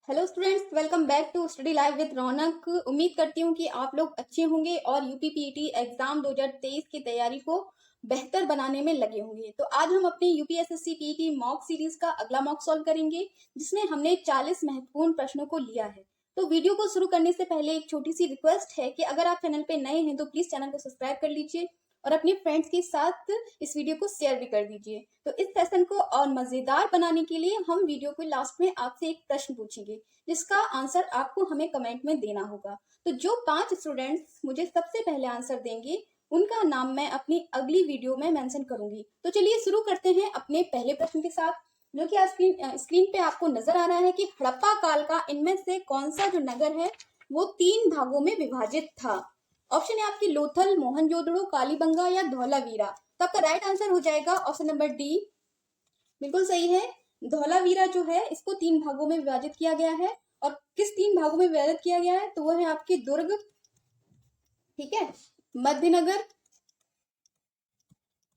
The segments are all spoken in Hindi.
Hello students, welcome back to study live with Raunak. उम्मीद करती हूँ कि आप लोग अच्छे होंगे और यूपीपीटी एग्जाम 2023 की तैयारी को बेहतर बनाने में लगे होंगे। तो आज हम अपनी यूपीएसएससी पीटी मॉक सीरीज का अगला मॉक सॉल्व करेंगे, जिसमें हमने 40 महत्वपूर्ण प्रश्नों को लिया है। तो वीडियो को शुरू करने से पहले एक छोटी सी रिक्वेस्ट है कि अगर आप चैनल पे नए हैं तो प्लीज चैनल को सब्सक्राइब कर लीजिए और अपने फ्रेंड्स के साथ इस वीडियो को शेयर भी कर दीजिए। तो इस सेशन को और मजेदार बनाने के लिए हम वीडियो के लास्ट में आपसे एक प्रश्न पूछेंगे, जिसका आंसर आपको हमें कमेंट में देना होगा। तो जो 5 स्टूडेंट्स मुझे सबसे पहले आंसर देंगे, उनका नाम मैं अपनी अगली वीडियो में मेंशन करूंगी। तो चलिए शुरू करते हैं अपने पहले प्रश्न के साथ, जो कि आज स्क्रीन पे आपको नजर आ रहा है कि हड़प्पा काल का इनमें से कौन सा जो नगर है वो 3 भागों में विभाजित था। ऑप्शन है आपकी लोथल, मोहनजोदड़ो, कालीबंगा या धौलावीरा। तो आपका राइट आंसर हो जाएगा ऑप्शन नंबर डी, बिल्कुल सही है। धौलावीरा जो है इसको 3 भागों में विभाजित किया गया है। और किस 3 भागों में विभाजित किया गया है? तो वो है आपके दुर्ग, ठीक है, मध्यनगर,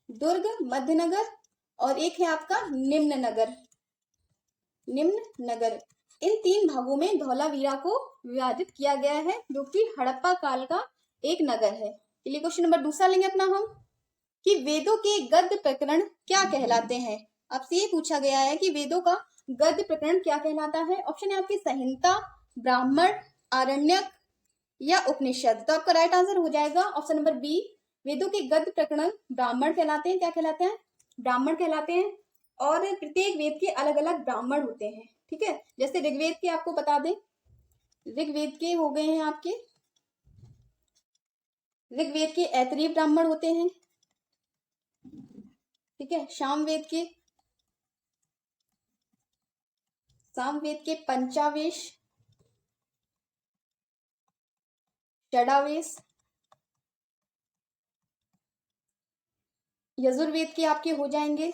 दुर्ग, मध्यनगर, और एक है आपका निम्न नगर, निम्न नगर। इन 3 भागों में धौलावीरा को विभाजित किया गया है, जो कि हड़प्पा काल का एक नगर है। चलिए क्वेश्चन नंबर दूसरा लेंगे अपना हम, कि वेदों के गद्य प्रकरण क्या कहलाते हैं। आपसे ये पूछा गया है कि वेदों का गद्य प्रकरण क्या कहलाता है। ऑप्शन है आपकी संहिता, ब्राह्मण, आरण्यक या उपनिषद। तो आपका राइट आंसर हो जाएगा ऑप्शन नंबर बी, वेदों के गद्य प्रकरण ब्राह्मण कहलाते हैं। क्या कहलाते हैं? ब्राह्मण कहलाते हैं। और प्रत्येक वेद के अलग अलग ब्राह्मण होते हैं, ठीक है। जैसे ऋग्वेद के आपको बता दें, ऋग्वेद के हो गए हैं आपके, ऋग्वेद के ऐतरेय ब्राह्मण होते हैं, ठीक है। सामवेद के पंचावेश, षडावेश, यजुर्वेद के आपके हो जाएंगे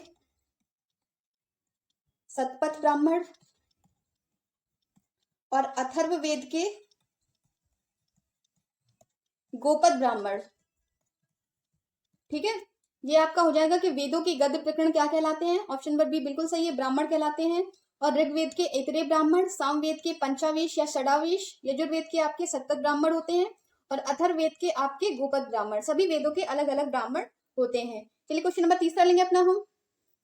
शतपथ ब्राह्मण, और अथर्ववेद के गोपद ब्राह्मण, ठीक है। ये आपका हो जाएगा कि वेदों के गद्य प्रकरण क्या कहलाते हैं। ऑप्शन नंबर बी बिल्कुल सही है, ब्राह्मण कहलाते हैं। और ऋग्वेद के ऐतरेय ब्राह्मण, सामवेद के पंचावेश या षडावेश, यजुर्वेद के आपके शतपथ ब्राह्मण होते हैं, और अथर्ववेद के आपके गोपद ब्राह्मण। सभी वेदों के अलग अलग ब्राह्मण होते हैं। चलिए क्वेश्चन नंबर तीसरा लेंगे अपना हम,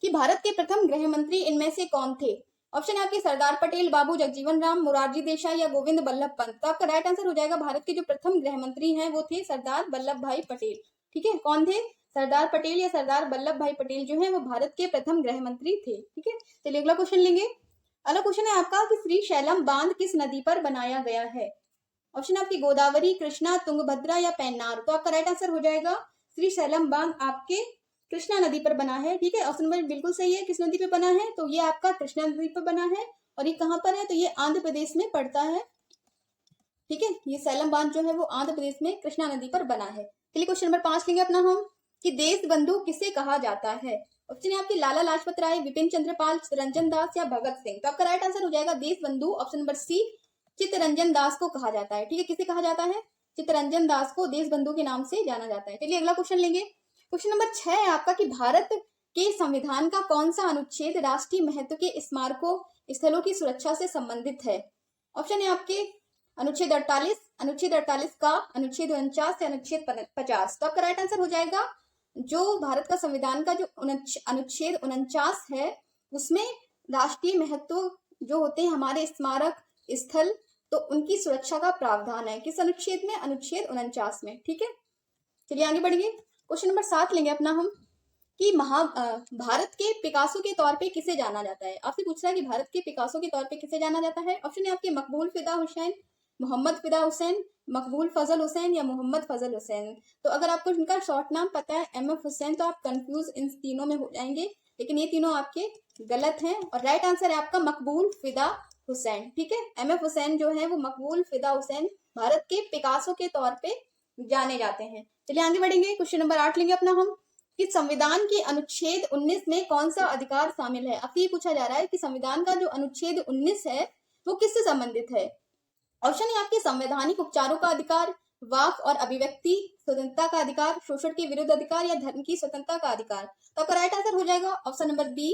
कि भारत के प्रथम गृह मंत्री इनमें से कौन थे। ऑप्शन है आपके सरदार पटेल, बाबू जगजीवन राम, मोरारजी देसाई या गोविंद बल्लभ पंत। तो आपका राइट आंसर हो जाएगा, भारत के जो प्रथम गृह मंत्री हैं वो थे सरदार वल्लभ भाई पटेल, ठीक है। कौन थे? सरदार पटेल या सरदार वल्लभ भाई पटेल जो है वो भारत के प्रथम गृह मंत्री थे, ठीक है। चलिए अगला क्वेश्चन लेंगे। अगला क्वेश्चन है आपका कि श्री शैलम बांध किस नदी पर बनाया गया है। ऑप्शन आपकी गोदावरी, कृष्णा, तुंगभद्रा या पेन्नार। तो आपका राइट आंसर हो जाएगा श्री शैलम बांध आपके कृष्णा नदी पर बना है, ठीक है। ऑप्शन नंबर बिल्कुल सही है। किस नदी पर बना है? तो ये आपका कृष्णा नदी पर बना है। और ये कहां पर है? तो ये आंध्र प्रदेश में पड़ता है, ठीक है। ये सैलम बांध जो है वो आंध्र प्रदेश में कृष्णा नदी पर बना है। चलिए क्वेश्चन नंबर 5 लेंगे अपना हम, कि देश बंधु किसे कहा जाता है। ऑप्शन है आपके लाला लाजपत राय, विपिन चंद्रपाल, चित्तरंजन दास या भगत सिंह। तो आपका राइट आंसर हो जाएगा देश बंधु, ऑप्शन नंबर सी, चित्तरंजन दास को कहा जाता है, ठीक है। किसे कहा जाता है? चित्तरंजन दास को देश बंधु के नाम से जाना जाता है। चलिए अगला क्वेश्चन लेंगे। क्वेश्चन नंबर 6 है आपका, कि भारत के संविधान का कौन सा अनुच्छेद राष्ट्रीय महत्व के स्मारकों, स्थलों की सुरक्षा से संबंधित है। ऑप्शन है आपके अनुच्छेद 48, अनुच्छेद 48 का, अनुच्छेद 49 या अनुच्छेद 50। तो आपका राइट आंसर हो जाएगा जो भारत का संविधान का जो अनुच्छेद 49 है, उसमें राष्ट्रीय महत्व जो होते हैं हमारे स्मारक स्थल, तो उनकी सुरक्षा का प्रावधान है। किस अनुच्छेद में? अनुच्छेद 49 में, ठीक है। चलिए आगे बढ़िए। क्वेश्चन नंबर 7 लेंगे अपना हम, कि भारत के पिकासो के तौर पे किसे जाना जाता है। आपसे पूछ रहा है कि भारत के पिकासो के तौर पे किसे जाना जाता है। ऑप्शन है आपके मकबूल फिदा हुसैन, मोहम्मद फिदा हुसैन, मकबूल फजल हुसैन या मोहम्मद फजल हुसैन। तो अगर आपको इनका शॉर्ट नाम पता है एम.एफ. हुसैन, तो आप कंफ्यूज इन तीनों में हो जाएंगे, लेकिन ये तीनों आपके गलत हैं। और राइट आंसर है आपका मकबूल फिदा हुसैन, ठीक है। एम.एफ. हुसैन जो है वो मकबूल फिदा हुसैन भारत के पिकासो के तौर पे जाने जाते हैं। चलिए आगे बढ़ेंगे। क्वेश्चन नंबर 8 लेंगे अपना हम, कि संविधान के अनुच्छेद 19 में कौन सा अधिकार शामिल है। अब ये पूछा जा रहा है कि संविधान का जो अनुच्छेद 19 है वो किससे संबंधित है। ऑप्शन है आपके संवैधानिक उपचारों का अधिकार, वाक और अभिव्यक्ति स्वतंत्रता का अधिकार, शोषण के विरुद्ध अधिकार या धर्म की स्वतंत्रता का अधिकार। तो आपका राइट आंसर हो जाएगा ऑप्शन नंबर बी,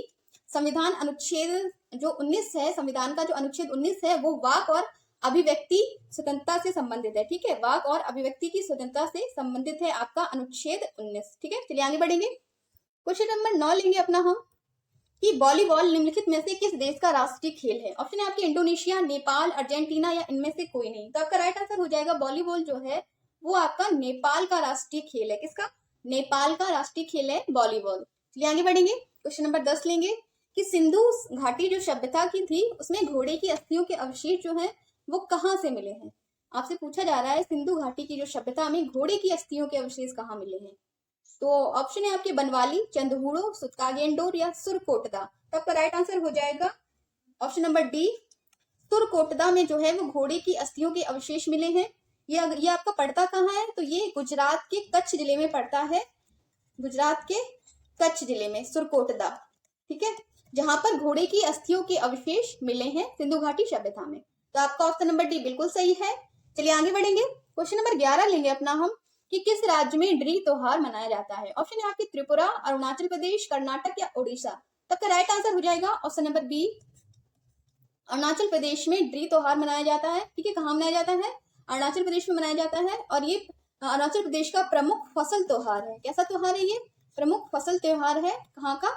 संविधान अनुच्छेद जो 19 है, संविधान का जो अनुच्छेद 19 है वो वाक और अभिव्यक्ति स्वतंत्रता से संबंधित है। ठीक है, वाक और अभिव्यक्ति की स्वतंत्रता से संबंधित है आपका अनुच्छेद 19। ठीक है, चलिए आगे बढ़ेंगे। क्वेश्चन नंबर 9 लेंगे अपना हम कि वॉलीबॉल निम्नलिखित में से किस देश का राष्ट्रीय खेल है। ऑप्शन है आपके इंडोनेशिया, नेपाल, अर्जेंटीना या इनमें से कोई नहीं। तो आपका राइट आंसर हो जाएगा वॉलीबॉल जो है वो आपका नेपाल का राष्ट्रीय खेल है। किसका? नेपाल का राष्ट्रीय खेल है वॉलीबॉल। चलिए आगे बढ़ेंगे। क्वेश्चन नंबर 10 लेंगे कि सिंधु घाटी जो सभ्यता की थी उसमें घोड़े की अस्थियों के अवशेष जो है वो कहाँ से मिले हैं। आपसे पूछा जा रहा है सिंधु घाटी की जो सभ्यता में घोड़े की अस्थियों के अवशेष कहाँ मिले हैं। तो ऑप्शन है आपके बनवाली, चंदहूड़ो, सुतकागेंडोर या सुरकोटदा। तो आपका राइट आंसर हो जाएगा ऑप्शन नंबर डी, सुरकोटदा में जो है वो घोड़े की अस्थियों के अवशेष मिले हैं। ये आपका पड़ता कहाँ है? तो ये गुजरात के कच्छ जिले में पड़ता है, गुजरात के कच्छ जिले में सुरकोटदा। ठीक है, जहां पर घोड़े की अस्थियों के अवशेष मिले हैं सिंधु घाटी सभ्यता में। तो आपका ऑप्शन नंबर डी बिल्कुल सही है। चलिए आगे बढ़ेंगे। क्वेश्चन नंबर 11 लेंगे अपना हम कि किस राज्य में ड्री त्योहार मनाया जाता है। ऑप्शन है आपकी त्रिपुरा, अरुणाचल प्रदेश, कर्नाटक या उड़ीसा। तब का राइट आंसर हो जाएगा option number B, Arunachal Pradesh में ड्री त्योहार मनाया जाता है। ठीक है, कहाँ मनाया जाता है? अरुणाचल प्रदेश में मनाया जाता है और ये अरुणाचल प्रदेश का प्रमुख फसल त्योहार है। कैसा त्योहार है ये? प्रमुख फसल त्योहार है। कहाँ का?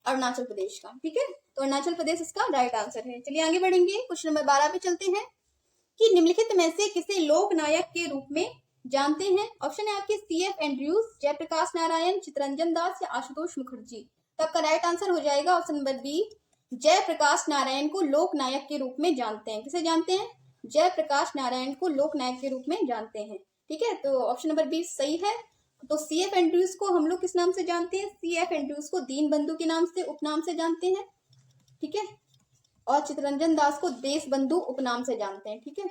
अरुणाचल प्रदेश का। ठीक है, तो अरुणाचल प्रदेश इसका राइट आंसर है। चलिए आगे बढ़ेंगे। क्वेश्चन नंबर 12 पे चलते हैं कि निम्नलिखित में से किसे लोक नायक के रूप में जानते हैं। ऑप्शन है आपके CF एंड्रयूज, जयप्रकाश नारायण, चित्तरंजन दास या आशुतोष मुखर्जी। तो आपका राइट आंसर हो जाएगा option number B, Jayaprakash Narayan को लोक नायक के रूप में जानते हैं। किसे जानते हैं? जयप्रकाश नारायण को लोक नायक के रूप में जानते हैं। ठीक है, तो ऑप्शन नंबर बी सही है। तो CF एंड्रयूज को हम लोग किस नाम से जानते हैं? CF एंड्रयूज को दीन बंधु के नाम से, उपनाम से जानते हैं। ठीक है, और चित्तरंजन दास को देश बंधु उपनाम से जानते हैं। ठीक है,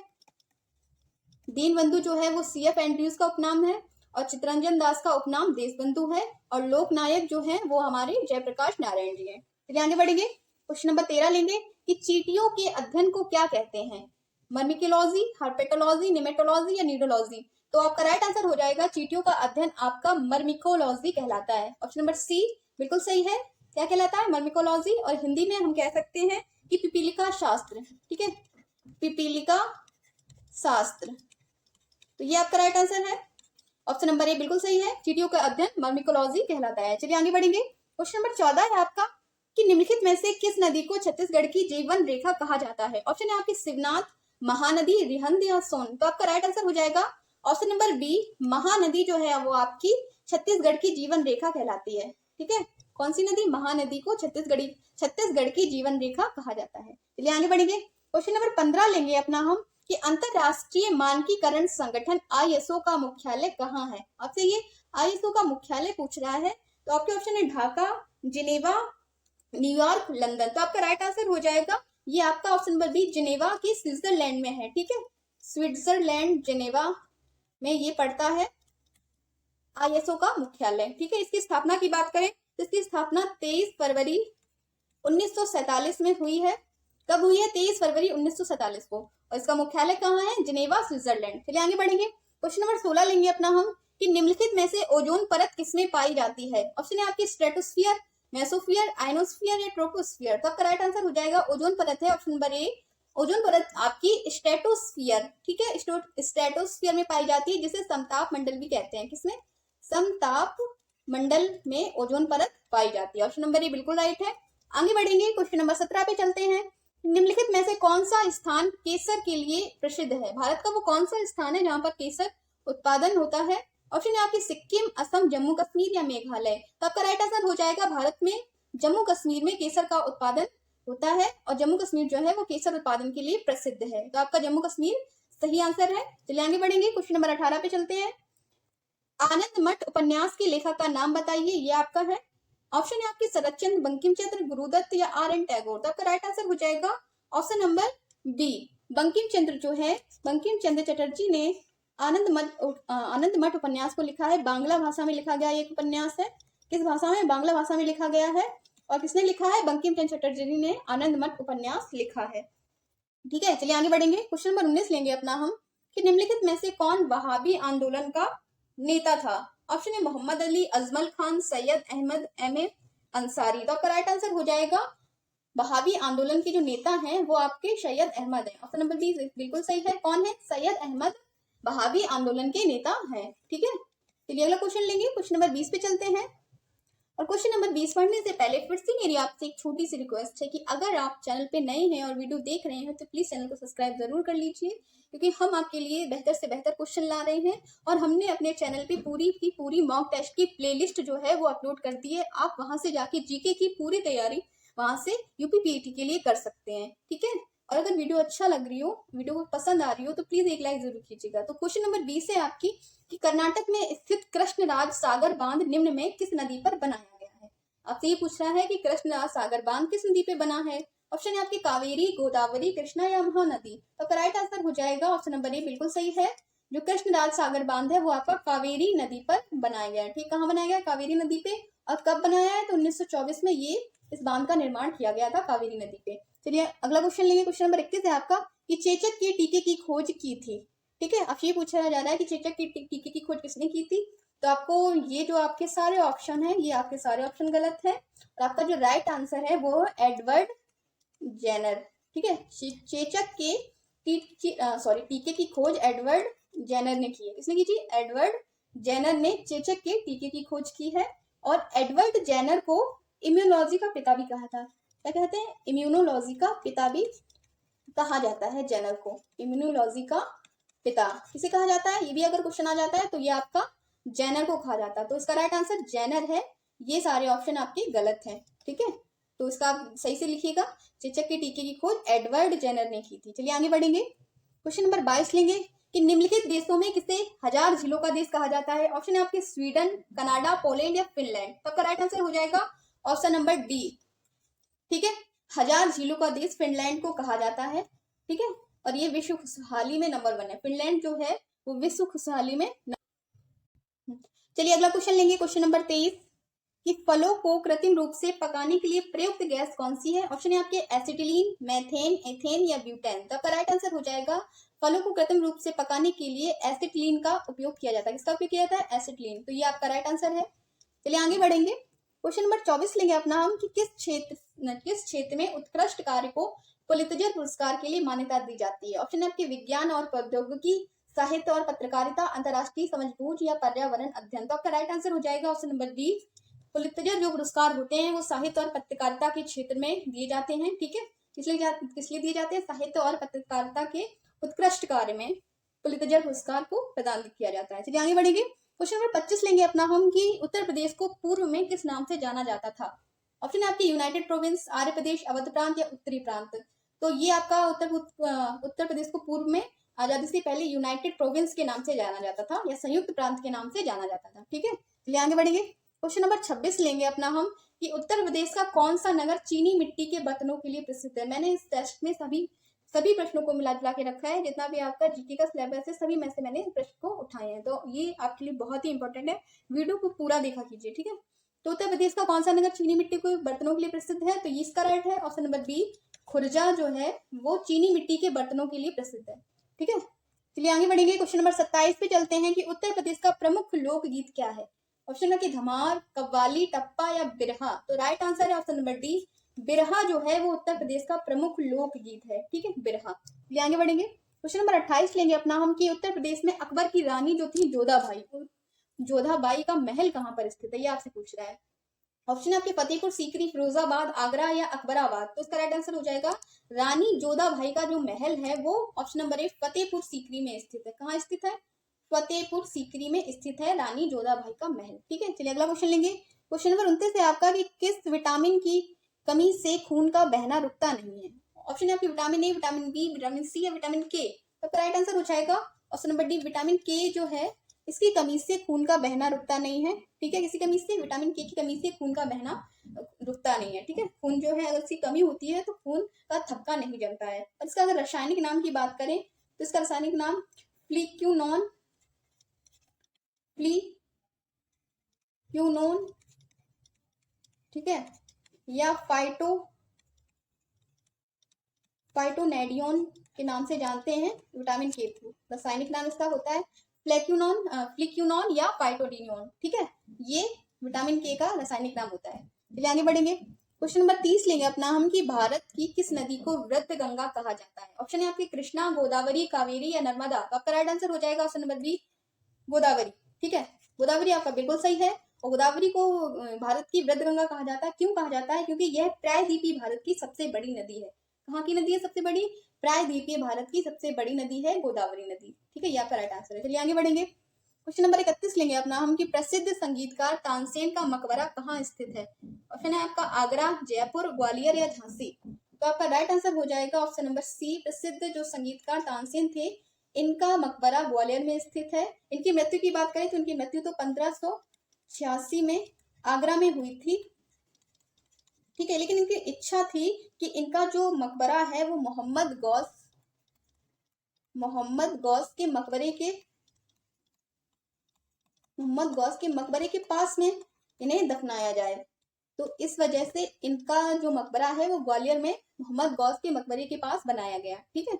दीन बंधु जो है वो CF एंड्रयूज का उपनाम है और चित्तरंजन दास का उपनाम देश बंधु है और लोक नायक जो है वो हमारे जयप्रकाश नारायण जी हैं। चलिए आगे बढ़ेंगे। क्वेश्चन नंबर 13 लेंगे कि चींटियों के अध्ययन को क्या कहते हैं। मर्मिकोलॉजी, हर्पेटोलॉजी, निमेटोलॉजी या नीडोलॉजी। तो आपका राइट आंसर हो जाएगा चींटियों का अध्ययन आपका मर्मिकोलॉजी कहलाता है। ऑप्शन नंबर सी बिल्कुल सही है। क्या कहलाता है? मर्मिकोलॉजी। और हिंदी में हम कह सकते हैं कि पिपीलिका शास्त्र। ठीक है, पिपीलिका शास्त्र। तो ये आपका राइट आंसर है। ऑप्शन नंबर ए बिल्कुल सही है। चींटियों का अध्ययन मर्मिकोलॉजी कहलाता है। चलिए आगे बढ़ेंगे। क्वेश्चन नंबर 14 है आपका कि निम्नलिखित में से किस नदी को छत्तीसगढ़ की जीवन रेखा कहा जाता है। ऑप्शन है आपकी शिवनाथ, महानदी, रिहंद या सोन। तो आपका राइट आंसर हो जाएगा ऑप्शन नंबर बी, महानदी जो है वो आपकी छत्तीसगढ़ की जीवन रेखा कहलाती है। ठीक है, कौन सी नदी? महानदी को छत्तीसगढ़ की जीवन रेखा कहा जाता है। चलिए आगे बढ़ेंगे। क्वेश्चन नंबर 15 लेंगे अपना हम कि अंतरराष्ट्रीय मानकीकरण संगठन ISO का मुख्यालय कहाँ है। आपसे ये ISO का मुख्यालय पूछ रहा है। तो आपके ऑप्शन है ढाका, जिनेवा, न्यूयॉर्क, लंदन। तो आपका राइट आंसर हो जाएगा ये आपका ऑप्शन नंबर बी, जिनेवा की स्विट्जरलैंड में है। ठीक है, स्विट्जरलैंड, जिनेवा में ये पड़ता है ISO का मुख्यालय। ठीक है, इसकी स्थापना की बात करें तो इसकी स्थापना 23 फरवरी 1947 में हुई है। कब हुई है? 23 फरवरी 1947 को। और इसका मुख्यालय कहाँ है? Geneva, Switzerland. चलिए आगे बढ़ेंगे। क्वेश्चन नंबर 16 लेंगे अपना हम कि निम्नलिखित में से ओजोन परत किसमें पाई जाती है। ऑप्शन है आपकी स्ट्रेटोस्फीयर, मेसोस्फीयर, आयनोस्फीयर या ट्रोपोस्फीयर। तो आपका राइट आंसर हो जाएगा ओजोन परत है ऑप्शन नंबर ए, ओजोन परत आपकी स्ट्रेटोस्फीयर। ठीक है, स्ट्रेटोस्फीयर में पाई जाती है जिसे समताप मंडल भी कहते हैं। किसमें? समताप मंडल में ओजोन परत पाई जाती है। ऑप्शन नंबर ए बिल्कुल राइट है। आगे बढ़ेंगे। क्वेश्चन नंबर 17 पे चलते हैं। निम्नलिखित में से कौन सा स्थान केसर के लिए प्रसिद्ध है। भारत का वो कौन सा स्थान है जहां पर केसर उत्पादन होता है। ऑप्शन है आपकी सिक्किम, असम, जम्मू कश्मीर या मेघालय। तो आपका राइट आंसर हो जाएगा भारत में जम्मू कश्मीर में केसर का उत्पादन होता है और जम्मू कश्मीर जो है वो केसर उत्पादन के लिए प्रसिद्ध है। तो आपका जम्मू कश्मीर सही आंसर है। चलिए आगे बढ़ेंगे। क्वेश्चन नंबर 18 पे चलते हैं। आनंद मठ उपन्यास के लेखक का नाम बताइए। ये आपका है। ऑप्शन है आपके शरतचंद्र, बंकिम चंद्र, गुरुदत्त या RN टैगोर। तो आपका राइट आंसर हो जाएगा option number B, Bankim Chandra जो है, बंकिम चंद्र चटर्जी ने आनंद मठ उपन्यास को लिखा है। बांग्ला भाषा में लिखा गया एक उपन्यास है। किस भाषा में? बांग्ला भाषा में लिखा गया है। और किसने लिखा है? बंकिम चंद्र चटर्जी ने आनंद मठ उपन्यास लिखा है। ठीक है, चलिए आगे बढ़ेंगे। क्वेश्चन नंबर 19 लेंगे अपना हम कि निम्नलिखित में से कौन वहाबी आंदोलन का नेता था। ऑप्शन है मोहम्मद अली, अजमल खान, सैयद अहमद MA अंसारी। तो आपका राइट आंसर हो जाएगा बहावी आंदोलन के जो नेता हैं वो आपके सैयद अहमद हैं। ऑप्शन नंबर बी बिल्कुल सही है। कौन है? सैयद अहमद बहावी आंदोलन के नेता हैं। ठीक है, चलिए अगला क्वेश्चन लेंगे। क्वेश्चन नंबर 20 पे चलते हैं। और क्वेश्चन नंबर 20 पढ़ने से पहले फिर से मेरी आपसे एक छोटी सी रिक्वेस्ट है कि अगर आप चैनल पे नए हैं और वीडियो देख रहे हैं तो प्लीज चैनल को सब्सक्राइब जरूर कर लीजिए, क्योंकि हम आपके लिए बेहतर से बेहतर क्वेश्चन ला रहे हैं। और हमने अपने चैनल पे पूरी की पूरी मॉक टेस्ट की प्लेलिस्ट जो है वो अपलोड कर दी है। आप वहां से जाके जीके की पूरी तैयारी वहां से यूपीपीएटी के लिए कर सकते हैं। ठीक है, और अगर वीडियो अच्छा लग रही हो, वीडियो को पसंद आ रही हो, तो प्लीज एक लाइक जरूर कीजिएगा। तो क्वेश्चन नंबर 20 है आपकी कि कर्नाटक में स्थित कृष्णराज सागर बांध निम्न में किस नदी पर बनाया गया है। आपसे ये पूछ रहा है कि कृष्णराज सागर बांध किस नदी पे बना है। ऑप्शन है आपकी कावेरी, गोदावरी, कृष्णा या महानदी। तो राइट आंसर हो जाएगा ऑप्शन नंबर ए बिल्कुल सही है। जो कृष्णराज सागर बांध है वो आपका कावेरी नदी पर बनाया गया है। ठीक, कहाँ बनाया गया? कावेरी नदी पे। और कब बनाया है? तो 1924 में ये इस बांध का निर्माण किया गया था कावेरी नदी पे। चलिए अगला क्वेश्चन लेंगे। क्वेश्चन नंबर 21 है आपका कि चेचक के टीके की खोज की थी। ठीक है, आपसे ये पूछा जा रहा है कि चेचक के टीके की खोज किसने की थी। तो आपको ये जो आपके सारे ऑप्शन है, ये आपके सारे ऑप्शन गलत है। और आपका जो राइट आंसर है वो एडवर्ड जेनर। ठीक है, चेचक के टीके की खोज एडवर्ड जेनर ने की है। किसने की थी? एडवर्ड जेनर ने चेचक के टीके की खोज की है। और एडवर्ड जेनर को इम्यूनोलॉजी का पिता भी कहा था। क्या कहते हैं? इम्यूनोलॉजी का पिता भी कहा जाता है जेनर को। इम्यूनोलॉजी का पिता किसे कहा जाता है? ये भी अगर क्वेश्चन आ जाता है तो ये आपका जेनर को कहा जाता है। तो इसका राइट आंसर जेनर है। ये सारे ऑप्शन आपके गलत हैं। ठीक है, तो इसका आप सही से लिखिएगा। चेचक के टीके की खोज एडवर्ड जेनर ने की थी। चलिए आगे बढ़ेंगे। क्वेश्चन नंबर 22 लेंगे कि निम्नलिखित देशों में किसे 1000 झीलों का देश कहा जाता है। ऑप्शन है आपके स्वीडन, कनाडा, पोलैंड या फिनलैंड। तो आपका राइट आंसर हो जाएगा ऑप्शन नंबर डी। ठीक है, 1000 झीलों का देश फिनलैंड को कहा जाता है। ठीक है, और ये विश्व खुशहाली में नंबर 1 है। फिनलैंड जो है वो विश्व खुशहाली में। चलिए अगला क्वेश्चन लेंगे। क्वेश्चन नंबर 23 कि फलों को कृत्रिम रूप से पकाने के लिए प्रयुक्त गैस कौन सी है। ऑप्शन है आपके एसिटिलीन, मेथेन, एथेन या ब्यूटेन। तो आपका राइट आंसर हो जाएगा फलों को कृत्रिम रूप से पकाने के लिए एसिटिलीन का उपयोग किया जाता है। किसका उपयोग किया जाता है? एसिटिलीन। तो ये आपका राइट आंसर है। चलिए आगे बढ़ेंगे। क्वेश्चन नंबर 24 लेंगे अपना हम कि किस क्षेत्र में उत्कृष्ट कार्य को पुलित्जर पुरस्कार के लिए मान्यता दी जाती है। ऑप्शन है आपके विज्ञान और प्रौद्योगिकी, साहित्य और पत्रकारिता, अंतर्राष्ट्रीय समझबूझ या पर्यावरण अध्ययन। तो आपका राइट आंसर हो जाएगा ऑप्शन नंबर बी। पुलित्जर जो पुरस्कार होते हैं वो साहित्य और पत्रकारिता के क्षेत्र में दिए जाते हैं। ठीक है, किस लिए दिए जाते हैं? साहित्य और पत्रकारिता के उत्कृष्ट कार्य में पुलित्जर पुरस्कार को प्रदान किया जाता है। चलिए आगे बढ़ेंगे। क्वेश्चन नंबर 25 लेंगे अपना हम कि उत्तर प्रदेश को पूर्व में किस नाम से जाना जाता था। ऑप्शन है आपके यूनाइटेड प्रोविंस, आर्य प्रदेश, अवध प्रांत या उत्तरी प्रांत। तो ये आपका उत्तर प्रदेश को पूर्व में आजादी से पहले यूनाइटेड प्रोविंस के नाम से जाना जाता था या संयुक्त प्रांत के नाम से जाना जाता था। ठीक है, चलिए आगे बढ़ेंगे। क्वेश्चन नंबर 26 लेंगे अपना हम कि उत्तर प्रदेश का कौन सा नगर चीनी मिट्टी के बर्तनों के लिए प्रसिद्ध है। मैंने इस टेस्ट में सभी प्रश्नों को मिला जुला के रखा है। जितना भी आपका जीके का सिलेबस है सभी में से मैंने प्रश्न को उठाए हैं, तो ये आपके लिए बहुत ही इंपॉर्टेंट है। वीडियो को पूरा देखा कीजिए। ठीक है, तो उत्तर प्रदेश का कौन सा नगर चीनी मिट्टी के बर्तनों के लिए प्रसिद्ध है। तो ये इसका राइट है ऑप्शन नंबर बी। खुर्जा जो है वो चीनी मिट्टी के बर्तनों के लिए प्रसिद्ध है। ठीक है, चलिए आगे बढ़ेंगे। क्वेश्चन नंबर 27 पे चलते हैं कि उत्तर प्रदेश का प्रमुख लोकगीत क्या है। ऑप्शन है कि धमार, कव्वाली, टप्पा या बिरहा। तो राइट आंसर है ऑप्शन नंबर डी। बिरहा जो है वो उत्तर प्रदेश का प्रमुख लोकगीत है। ठीक है, बिरहा। चलिए आगे बढ़ेंगे। क्वेश्चन नंबर 28 लेंगे अपना हम कि उत्तर प्रदेश में अकबर की रानी जो थी जोधाबाई का महल कहाँ पर स्थित है, ये आपसे पूछ रहा है। ऑप्शन है आपके फतेहपुर सीकरी, फिरोजाबाद, आगरा या अकबराबाद। तो इसका राइट आंसर हो जाएगा रानी जोधाबाई का जो महल है वो ऑप्शन नंबर ए फतेहपुर सीकरी में स्थित है। कहाँ स्थित है? फतेहपुर सीकरी में स्थित है रानी जोधाबाई का महल। ठीक है, चलिए अगला क्वेश्चन लेंगे। क्वेश्चन नंबर 29 है आपका कि किस विटामिन की कमी से खून का बहना रुकता नहीं है। ऑप्शन है आपकी vitamin A, vitamin B, vitamin C या विटामिन के। तो राइट आंसर हो जाएगा ऑप्शन नंबर डी। विटामिन के जो है इसकी कमी से खून का बहना रुकता नहीं है। ठीक है, किसी कमी से, विटामिन के की कमी से खून का बहना रुकता नहीं है। ठीक है, खून जो है अगर इसकी कमी होती है तो खून का थक्का नहीं जमता है। और इसका अगर रासायनिक नाम की बात करें तो इसका रासायनिक नाम फ्लिक्यूनोन ठीक है, या फाइटोनेडियोन के नाम से जानते हैं विटामिन के थ्रू। रासायनिक नाम इसका होता है फ्लिक्यूनॉन या फाइटोडिनियोन। ठीक है, ये विटामिन के का रासायनिक नाम होता है। चलिए आगे बढ़ेंगे। क्वेश्चन नंबर 30 लेंगे अपना हम कि भारत की किस नदी को वृत्त गंगा कहा जाता है। ऑप्शन है आपकी कृष्णा, गोदावरी, कावेरी या नर्मदा। तो आपका राइट आंसर हो जाएगा ऑप्शन नंबर बी, गोदावरी। ठीक है, गोदावरी आपका बिल्कुल सही है। और गोदावरी को भारत की वृद्ध गंगा कहा जाता है। क्यों कहा जाता है? क्योंकि यह प्रायद्वीपीय भारत की सबसे बड़ी नदी है। कहाँ की नदी है सबसे बड़ी? प्रायद्वीपीय भारत की सबसे बड़ी नदी है गोदावरी नदी। ठीक है, यह आपका राइट आंसर है। चलिए आगे बढ़ेंगे। क्वेश्चन नंबर 31 लेंगे अपना हम कि प्रसिद्ध संगीतकार तानसेन का मकबरा कहाँ स्थित है। ऑप्शन है आपका आगरा, जयपुर, ग्वालियर या झांसी। तो आपका राइट आंसर हो जाएगा ऑप्शन नंबर सी, प्रसिद्ध जो संगीतकार तानसेन थे इनका मकबरा ग्वालियर में स्थित है। इनकी मृत्यु की बात करें तो इनकी मृत्यु तो 1586 में आगरा में हुई थी। ठीक है, लेकिन इनकी इच्छा थी कि इनका जो मकबरा है वो मोहम्मद गौस के मकबरे के पास में इन्हें दफनाया जाए। तो इस वजह से इनका जो मकबरा है वो ग्वालियर में मोहम्मद गौस के मकबरे के पास बनाया गया। ठीक है,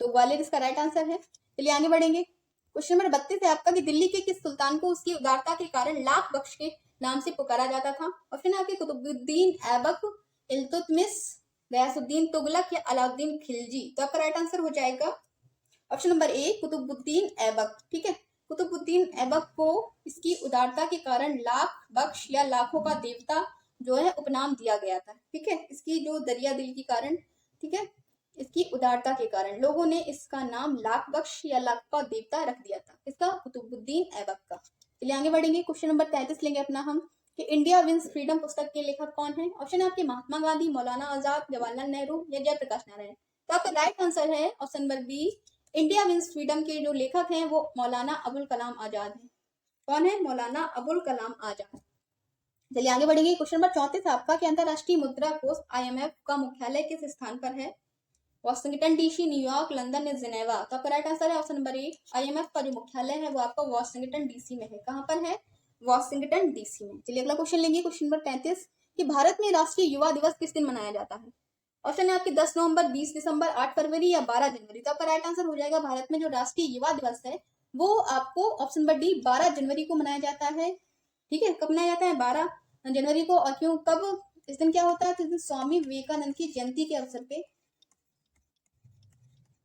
तो ग्वालियर इसका राइट आंसर है। चलिए आगे बढ़ेंगे। क्वेश्चन नंबर 32 है आपका कि दिल्ली के किस सुल्तान को उसकी उदारता के कारण लाख बख्श के नाम से पुकारा जाता था। ऑप्शन है आपके कुतुबुद्दीन ऐबक, इल्तुतमिश, गयासुद्दीन तुगलक या अलाउद्दीन खिलजी। तो आपका राइट आंसर हो जाएगा option number A, Qutubuddin Aibak. ठीक है, कुतुबुद्दीन ऐबक को इसकी उदारता के कारण लाख बख्श या लाखों का देवता जो है उपनाम दिया गया था। ठीक है, इसकी जो दरिया दिल के कारण, ठीक है, इसकी उदारता के कारण लोगों ने इसका नाम लाख बख्श या लाख का देवता रख दिया था। इसका कुतुबुद्दीन ऐबक का। चलिए आगे बढ़ेंगे। क्वेश्चन नंबर 33 लेंगे अपना हम कि इंडिया विंस फ्रीडम पुस्तक के लेखक कौन है। ऑप्शन है आपके महात्मा गांधी, मौलाना आजाद, जवाहरलाल नेहरू या जयप्रकाश नारायण। तो आपका राइट आंसर है option number B, India wins freedom के जो लेखक हैं वो मौलाना अबुल कलाम आजाद हैं। कौन है? मौलाना अबुल कलाम आजाद। चलिए आगे बढ़ेंगे। क्वेश्चन नंबर 34 आपका कि अंतरराष्ट्रीय मुद्रा कोष IMF का मुख्यालय किस स्थान पर है। वॉशिंगटन डीसी, न्यूयॉर्क, लंदन या जिनेवा। तो आपका राइट आंसर है ऑप्शन नंबर ए, IMF का जो मुख्यालय है वो आपका वॉशिंगटन डीसी में है। कहाँ पर है? वॉशिंगटन डीसी में। चलिए अगला क्वेश्चन लेंगे। क्वेश्चन नंबर 35 कि भारत में राष्ट्रीय युवा दिवस किस दिन मनाया जाता है। ऑप्शन है आपके 10 नवंबर, 20 दिसंबर, 8 फरवरी या 12 जनवरी। तो आपका राइट आंसर हो जाएगा भारत में जो राष्ट्रीय युवा दिवस है वो आपको ऑप्शन नंबर डी 12 जनवरी को मनाया जाता है। ठीक है, कब मनाया जाता है? 12 जनवरी को। और क्यों, कब, इस दिन क्या होता है? तो इस दिन स्वामी विवेकानंद की जयंती के अवसर पे,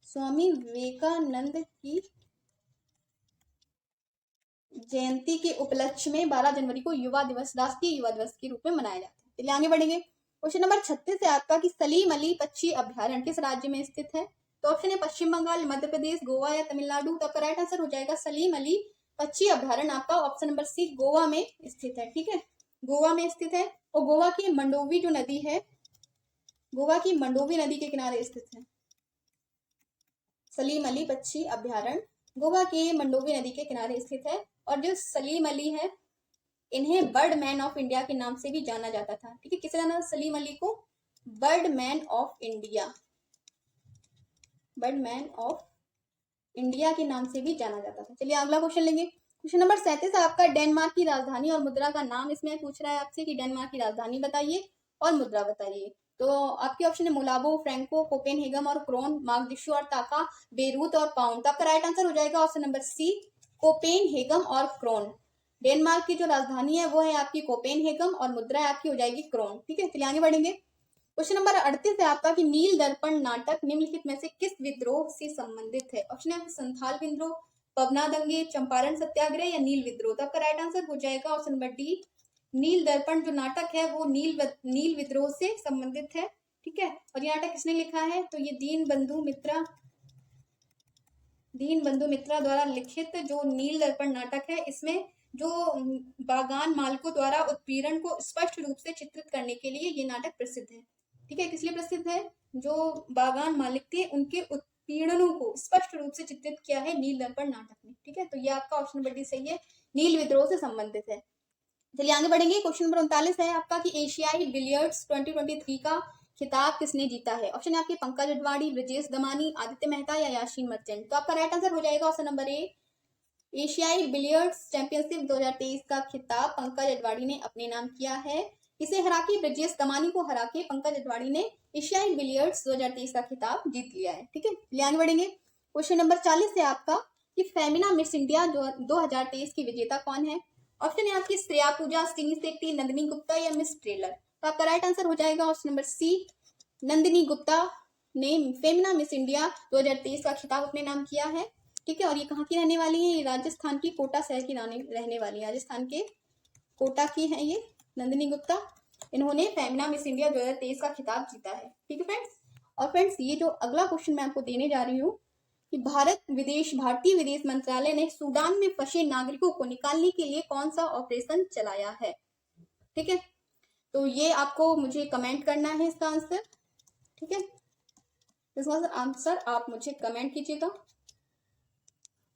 स्वामी विवेकानंद की जयंती के उपलक्ष्य में 12 जनवरी को युवा दिवस, राष्ट्रीय युवा दिवस के रूप में मनाया जाता है। चलिए आगे बढ़ेंगे। क्वेश्चन नंबर 36 है आपका कि सलीम अली पक्षी अभ्यारण्य किस राज्य में स्थित है। तो ऑप्शन है पश्चिम बंगाल, मध्य प्रदेश, गोवा या तमिलनाडु। तो आपका राइट आंसर हो जाएगा सलीम अली पक्षी अभ्यारण्य आपका ऑप्शन नंबर सी, गोवा में स्थित है। ठीक है, गोवा में स्थित है। और गोवा की मंडोवी जो नदी है, गोवा की मंडोवी नदी के किनारे स्थित है सलीम अली पक्षी अभ्यारण्य। गोवा के मंडोवी नदी के किनारे स्थित है। और जो सलीम अली है इन्हें बर्ड मैन ऑफ इंडिया के नाम से भी जाना जाता था। ठीक है, किसे जाना? सलीम अली को bird man of India, bird man of India के नाम से भी जाना जाता था। चलिए अगला क्वेश्चन लेंगे। क्वेश्चन नंबर 37 आपका डेनमार्क की राजधानी और मुद्रा का नाम इसमें पूछ रहा है आपसे कि डेनमार्क की राजधानी बताइए और मुद्रा बताइए। तो आपके ऑप्शन है मोलाबो, फ्रैंको, कोपेनहेगन और क्रोन, मार्गडिशु और टाका, बेरूत और पाउंड। तो आपका राइट आंसर हो जाएगा ऑप्शन नंबर सी, कोपेनहेगन और क्रोन। डेनमार्क की जो राजधानी है वो है आपकी कोपेनहेगन और मुद्रा आपकी हो जाएगी क्रोन। ठीक है, चलिए आगे बढ़ेंगे। क्वेश्चन नंबर 38 है आपका कि नील दर्पण नाटक निम्नलिखित में से किस विद्रोह से संबंधित है। ऑप्शन है संथाल विद्रोह, पवना दंगे, चंपारण सत्याग्रह या नील विद्रोह। तो आपका राइट आंसर हो जाएगा ऑप्शन नंबर डी, नील दर्पण जो नाटक है वो नील विद्रोह से संबंधित है। ठीक है, और ये नाटक किसने लिखा है? तो ये दीन बंधु मित्रा द्वारा लिखित जो नील दर्पण नाटक है, इसमें जो बागान मालिकों द्वारा उत्पीड़न को स्पष्ट रूप से चित्रित करने के लिए ये नाटक प्रसिद्ध है। ठीक है, किस लिए प्रसिद्ध है? जो बागान मालिक थे उनके उत्पीड़नों को स्पष्ट रूप से चित्रित किया है नील दर्पण नाटक में। ठीक है, तो ये आपका ऑप्शन नंबर डी सही है, नील विद्रोह से संबंधित है। चलिए आगे बढ़ेंगे। क्वेश्चन नंबर 39 है आपका कि एशियाई बिलियर्ड्स 2023 का खिताब किसने जीता है। ऑप्शन है आपके पंकज अडवाणी, ब्रजेश दमानी, आदित्य मेहता या याशीन मर्चेंट। तो आपका राइट आंसर हो जाएगा ऑप्शन नंबर ए, एशियाई बिलियर्ड्स चैंपियनशिप 2023 का खिताब पंकज अडवाणी ने अपने नाम किया है। इसे हरा के, ब्रजेश दमानी को हरा के पंकज अडवाणी ने एशियाई बिलियर्ड्स 2023 का खिताब जीत लिया है। ठीक है, चलिए आगे बढ़ेंगे। क्वेश्चन नंबर 40 है आपका कि फेमिना मिस इंडिया 2023 की विजेता कौन है। ऑप्शन है आपकी श्रेया पूजा, सिनी सेट्टी, नंदिनी गुप्ता या मिस ट्रेलर। तो आपका राइट आंसर हो जाएगा option number C, Nandini Gupta ने फेमिना मिस इंडिया 2023 का खिताब अपने नाम किया है। ठीक है, और ये कहाँ की रहने वाली है? ये राजस्थान की कोटा शहर की रहने वाली है, राजस्थान के कोटा की है ये नंदिनी गुप्ता। इन्होंने फेमिना मिस इंडिया 2023 का खिताब जीता है। ठीक है फ्रेंड्स, और फ्रेंड्स ये जो अगला क्वेश्चन मैं आपको देने जा रही हूँ कि भारतीय विदेश मंत्रालय ने सूडान में फंसे नागरिकों को निकालने के लिए कौन सा ऑपरेशन चलाया है? ठीक है, तो ये आपको मुझे कमेंट करना है इसका आंसर। ठीक है, इसका आंसर आप मुझे कमेंट कीजिएगा,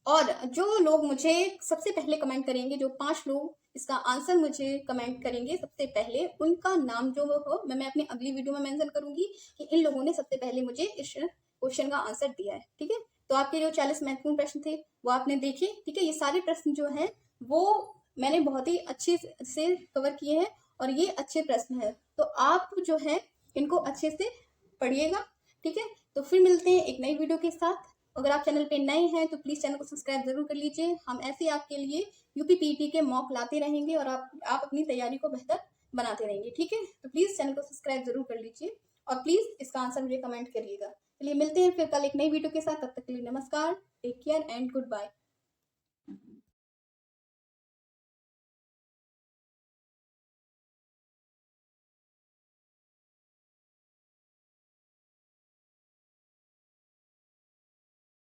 और जो लोग मुझे सबसे पहले कमेंट करेंगे, जो 5 लोग इसका आंसर मुझे कमेंट करेंगे सबसे पहले, उनका नाम जो हो मैं अपनी अगली वीडियो में मेंशन करूंगी कि इन लोगों ने सबसे पहले मुझे इस क्वेश्चन का आंसर दिया है। ठीक है, तो आपके जो 40 महत्वपूर्ण प्रश्न थे वो आपने देखे। ठीक है, ये सारे प्रश्न जो है वो मैंने बहुत ही अच्छे से कवर किए हैं, और ये अच्छे प्रश्न है, तो आप जो है इनको अच्छे से पढ़िएगा। ठीक है, तो फिर मिलते हैं एक नई वीडियो के साथ। अगर आप चैनल पे नए हैं तो प्लीज चैनल को सब्सक्राइब जरूर कर लीजिए। हम ऐसे आपके लिए यूपी पीटी के मॉक लाते रहेंगे, और आप अपनी तैयारी को बेहतर बनाते रहेंगे। ठीक है, तो प्लीज चैनल को सब्सक्राइब जरूर कर लीजिए, और प्लीज इसका आंसर मुझे कमेंट करिएगा। चलिए मिलते हैं फिर कल एक नई वीडियो के साथ, तब तक के लिए नमस्कार, take care and good bye.